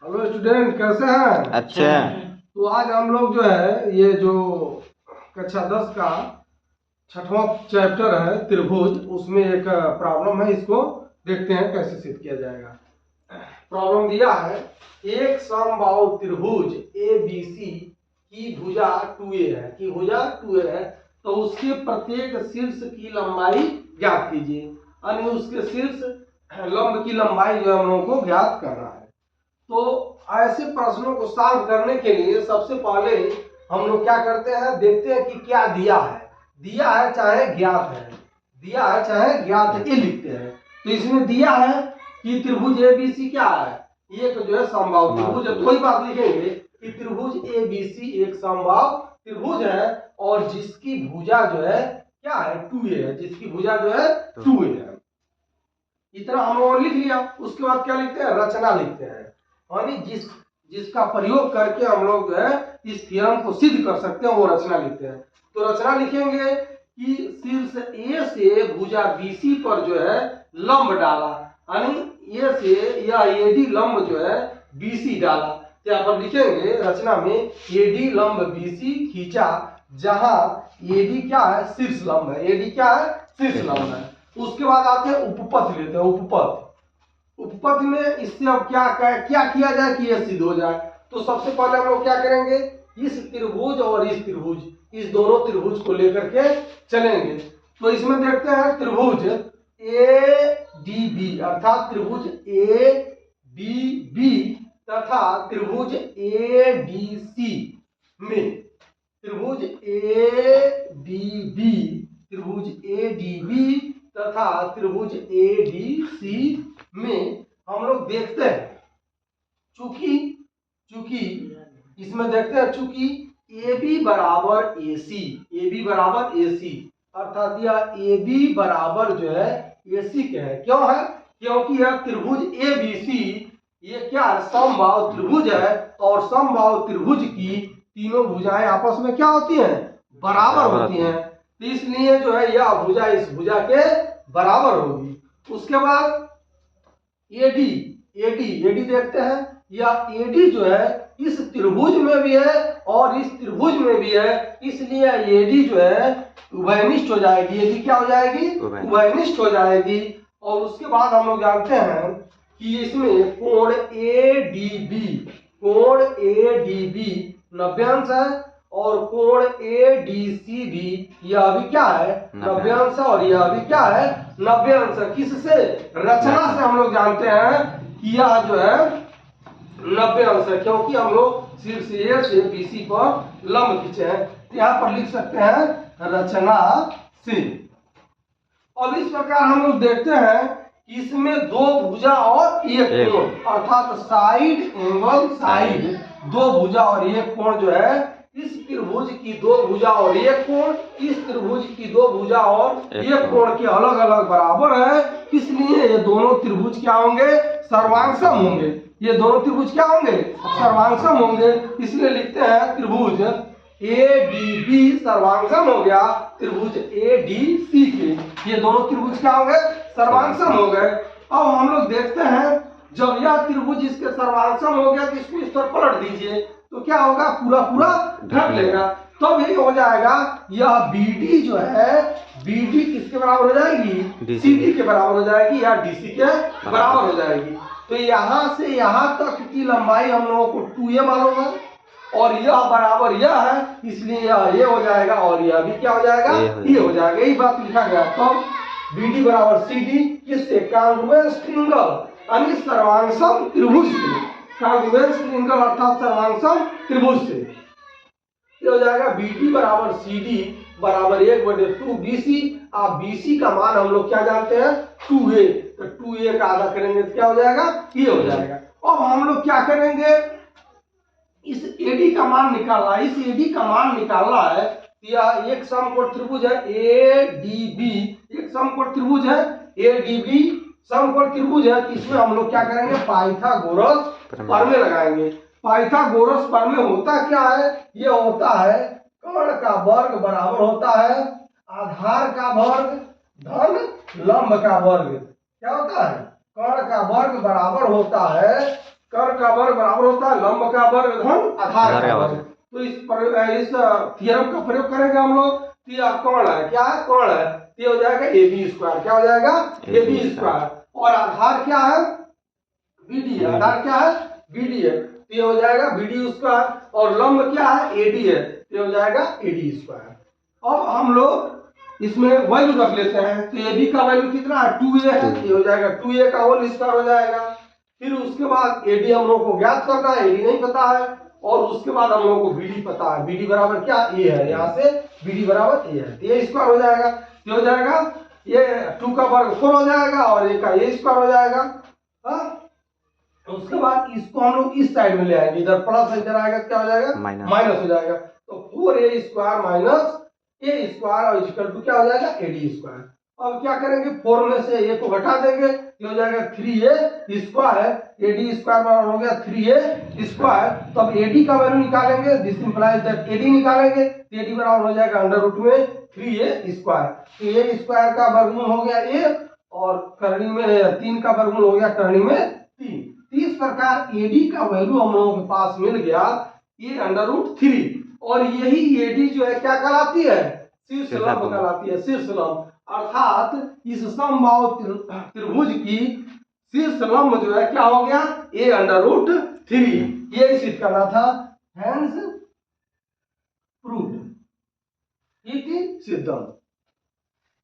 Hello student, कैसे हैं? अच्छा। तो आज हम लोग जो है ये जो कक्षा 10 का छठवां चैप्टर है त्रिभुज, उसमें एक प्रॉब्लम है। इसको देखते हैं कैसे सिद्ध किया जाएगा। प्रॉब्लम दिया है, एक समबाहु त्रिभुज ए बी सी की भुजा 2a है, तो उसके प्रत्येक शीर्ष की लंबाई ज्ञात कीजिए। यानी उसके शीर्ष लंब की लंबाई जो है हम लोगों को ज्ञात करना है। तो ऐसे प्रश्नों को सॉल्व करने के लिए सबसे पहले हम लोग क्या करते हैं, देखते हैं कि क्या दिया है चाहे ज्ञात है, ये लिखते हैं। तो इसमें दिया है कि त्रिभुज एबीसी क्या है, एक जो है समबाहु त्रिभुज है। कोई बात लिखेंगे कि त्रिभुज एबीसी एक समबाहु त्रिभुज है और जिसकी भुजा जो है क्या है, 2a है, जिसकी भुजा जो है 2a है। इतना हम लोगों ने लिख लिया। उसके बाद क्या लिखते हैं, रचना लिखते हैं। यानी जिसका प्रयोग करके हम लोग जो है इस थ्योरम को सिद्ध कर सकते हैं वो रचना लिखते हैं। तो रचना लिखेंगे कि शीर्ष ए से भुजा बीसी पर जो है लंब डाला, यानी ए से या एडी लंब जो है बीसी डाला। तो यहाँ पर लिखेंगे रचना में एडी लंब बीसी खींचा, जहां एडी क्या है, शीर्ष लंब है। एडी क्या है, शीर्ष लंब है। उसके बाद आते हैं उपपथ लेते हैं। उपपथ में इससे अब क्या किया जाए कि यह सिद्ध हो जाए। तो सबसे पहले हम लोग क्या करेंगे, इस त्रिभुज और इस त्रिभुज, इस दोनों त्रिभुज को लेकर के चलेंगे। तो इसमें देखते हैं त्रिभुज ए डी बी अर्थात त्रिभुज ए डी बी तथा त्रिभुज ए डी सी में, त्रिभुज ए डी बी तथा त्रिभुज ए डी सी में हम लोग देखते हैं, चूंकि इसमें देखते हैं चूंकि ए बी बराबर ए सी अर्थात यह ए बी बराबर जो है ए सी के है। क्यों है, क्योंकि यह त्रिभुज ए बी सी ये क्या है, समबाहु त्रिभुज है और समबाहु त्रिभुज की तीनों भुजाएं आपस में क्या होती हैं, बराबर होती हैं। तो इसलिए जो है यह भुजा इस भुजा के बराबर होगी। उसके बाद एडी देखते हैं, यह एडी जो है इस त्रिभुज में भी है और इस त्रिभुज में भी है, इसलिए एडी जो है उभयनिष्ठ हो जाएगी। एडी क्या हो जाएगी, उभयनिष्ठ हो जाएगी। और उसके बाद हम लोग जानते हैं कि इसमें कोण एडीबी 90 अंश है और कोण एडीसी भी यह भी क्या है, 90 अंश है और यह भी क्या है, 90 अंश है। किससे, रचना से हम लोग जानते हैं कि यह जो है 90 अंश है, क्योंकि हम लोग शीर्ष ए से बीसी पर लंब खींचे हैं। यहाँ पर लिख सकते हैं रचना से। अब इस प्रकार हम लोग देखते हैं कि इसमें दो भुजा और एक कोण अर्थात साइड एंगल साइड, दो भुजा और एक कोण जो है, इस त्रिभुज की दो भुजा और एक कोण, इस त्रिभुज की दो भुजा और एक कोण के अलग अलग बराबर है। इसलिए ये दोनों त्रिभुज क्या होंगे, सर्वांगसम होंगे। ये दोनों त्रिभुज क्या होंगे, सर्वांगसम होंगे। इसलिए लिखते हैं त्रिभुज ए डी बी सर्वांगसम हो गया त्रिभुज ए डी सी के। ये दोनों त्रिभुज क्या हो गए, सर्वांगसम हो गए। अब हम लोग देखते हैं जब यह त्रिभुज इसके सर्वांगसम हो गया तो इसको इस पर पलट दीजिए तो क्या होगा, पूरा ढक लेगा। तब ये हो जाएगा, यह बीडी जो है, बीडी किसके बराबर हो जाएगी, सीडी के बराबर हो जाएगी या डीसी के बराबर हो जाएगी। तो यहाँ से यहाँ तक की लंबाई हम लोगों को 2a मालूम है और यह बराबर यह है, इसलिए यह ये हो जाएगा और यह भी क्या हो जाएगा, ये हो जाएगा। यही बात लिखा गया। तो बीडी बराबर सीडी किससे, कॉन्ग्रुएंस ट्रायंगल यानी सर्वांगसम त्रिभुज से, कॉन्ग्रुएंस ट्रायंगल अर्थात सर्वांगसम त्रिभुज से ये हो जाएगा बीडी बराबर सीडी बराबर 1/2 बीसी। आप बीसी का मान हम लोग क्या जानते हैं, 2a, तो 2a का आधा करेंगे तो क्या हो जाएगा, ये हो जाएगा। अब हम लोग क्या करेंगे, इस एडी का मान निकालना है। इस एडी का मान निकालना है, यह एक समकोण त्रिभुज है एडीबी, एक समकोण त्रिभुज है एडीबी, समकोण त्रिभुज है। इसमें हम लोग क्या करेंगे, पाइथागोरस प्रमेय लगाएंगे। पाइथागोरस प्रमेय होता क्या है, ये होता है कर्ण का वर्ग बराबर होता है आधार का वर्ग धन लंब का वर्ग। क्या होता है, कर्ण का वर्ग बराबर होता है कर्ण का वर्ग बराबर होता है लंब का वर्ग धन आधार का वर्ग। तो इस थ्योरम का प्रयोग करेंगे हम लोग। तो यह कर्ण है, क्या है, कर्ण है, तो ये हो जाएगा ए बी स्क्वायर। क्या हो जाएगा, ए बी स्क्वायर। और आधार क्या है, बी डी है। आधार क्या है, बी डी है, तो ये हो जाएगा बी डी स्क्वायर। और लंब क्या है, ए डी है, तो ये हो जाएगा ए डी स्क्वायर। अब हम लोग इसमें वैल्यू रख लेते हैं। तो ए बी का वैल्यू कितना है, 2a है, ये हो जाएगा 2a का होल स्क्वायर हो जाएगा। फिर उसके बाद एडी हम लोग को ज्ञात करना है, एडी नहीं पता है। और उसके बाद हम लोग को बीडी पता है, बीडी बराबर क्या, ए है, यहाँ से बीडी बराबर ए है, तो ये स्क्वायर हो जाएगा। ये हो जाएगा, ये 2 का वर्ग 4 हो जाएगा और ए का ए स्क्वायर हो जाएगा। उसके बाद इसको हम लोग इस साइड में ले आएंगे, इधर प्लस इधर आएगा, क्या हो जाएगा, माइनस हो जाएगा। तो 4a स्क्वायर माइनस ए स्क्वायर और इक्वल टू क्या हो जाएगा, एडी स्क्वायर। अब क्या करेंगे, 4 में से ए को घटा देंगे, ये हो जाएगा 3a स्क्वायर, एडी स्क्वायर बराबर हो गया 3a स्क्वायर। तो अब एडी का वैल्यू निकालेंगे, दिस इंप्लाइज दैट एडी निकालेंगे, एडी बराबर हो जाएगा अंडर रूट में 3a स्क्वायर। तो ए स्क्वायर का वर्गमूल हो गया a और करनी में 3 का वर्गमूल हो गया करनी में 3। इस प्रकार एडी का वैल्यू हम लोगों के पास मिल गया, ये अंडर रूट 3। और यही एडी जो है क्या कहलाती है, शीर्ष लंब कहलाती है, शीर्ष लंब। अर्थात इस समबाहु त्रिभुज की शीर्ष लंब जो है क्या हो गया, ए अंडर रूट 3। ये सिद्ध करना था, हेंस प्रूव्ड, इति सिद्धम।